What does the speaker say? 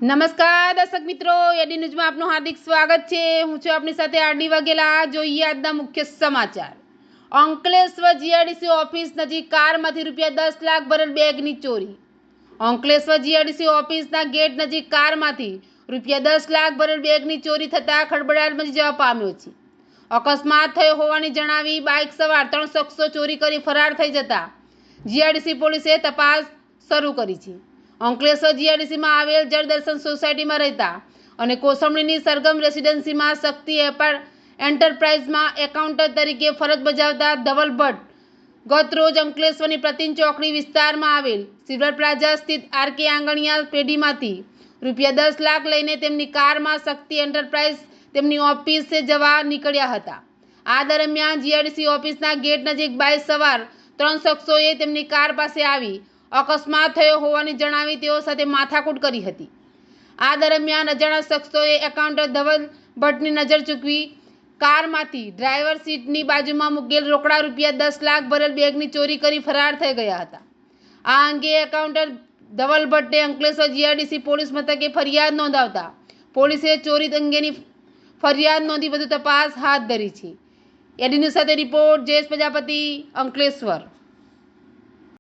નમસ્કાર દર્શક મિત્રો, એડી ન્યૂઝમાં આપનું હાર્દિક સ્વાગત છે। હું છું આપની સાથે આરડી વાઘેલા। જોઈએ આજના મુખ્ય સમાચાર। અંકલેશ્વર જીઆઈડીસી ઓફિસ નજીક કારમાંથી ₹10 લાખ ભરેલ બેગની ચોરી। અંકલેશ્વર જીઆઈડીસી ઓફિસના ગેટ નજીક કારમાંથી ₹10 લાખ ભરેલ બેગની ચોરી થતાં ખળભળાટ મચી જવા પામ્યો છે। અકસ્માત થયો હોવાની જણાવી બાઇક સવાર 3 શખ્સો ચોરી કરી ફરાર થઈ જતા જીઆઈડીસી પોલીસે તપાસ શરૂ કરી છે। અંકલેશ્વર જીઆઈડીસીમાં આવેલ જળદર્શન સોસાયટીમાં રહેતા અને કોસંબણીની સરગમ રેસિડેન્સીમાં શક્તિ એન્ટરપ્રાઇઝમાં એકાઉન્ટન્ટ તરીકે ફરજ બજાવતા ધવલ ભટ્ટ ગત રોજ અંકલેશ્વરની પ્રતિન ચોકડી વિસ્તારમાં આવેલ સિલ્વર પ્લાઝા સ્થિત આરકે આંગણિયા પેઢીમાંથી ₹10 લાખ લઈને તેમની કારમાં શક્તિ એન્ટરપ્રાઇઝ તેમની ઓફિસે જવા નીકળ્યા હતા। આ દરમિયાન જીઆઈડીસી ઓફિસના ગેટ નજીક બાઇક સવાર 3 શખ્સોએ તેમની કાર પાસે આવી અકસ્માત થયો હોવાની જણાવી તેઓ સાથે માથાકૂટ કરી હતી। આ દરમિયાન અજાણ્યા શખ્સોએ એકાઉન્ટન્ટ ધવલ ભટ્ટની નજર ચૂકવી કારમાંથી ડ્રાઈવર સીટની બાજુમાં મૂકેલ રોકડા ₹10 લાખ ભરેલ બેગની ચોરી કરી ફરાર થઈ ગયા હતા। આ અંગે એકાઉન્ટન્ટ ધવલ ભટ્ટે અંકલેશ્વર જીઆઈડીસી પોલીસ મથકે ફરિયાદ નોંધાવતા પોલીસે ચોરી અંગેની ફરિયાદ નોંધી વધુ તપાસ હાથ ધરી છે। એડી ન્યૂઝ સાથે રિપોર્ટ જયેશ પ્રજાપતિ, અંકલેશ્વર।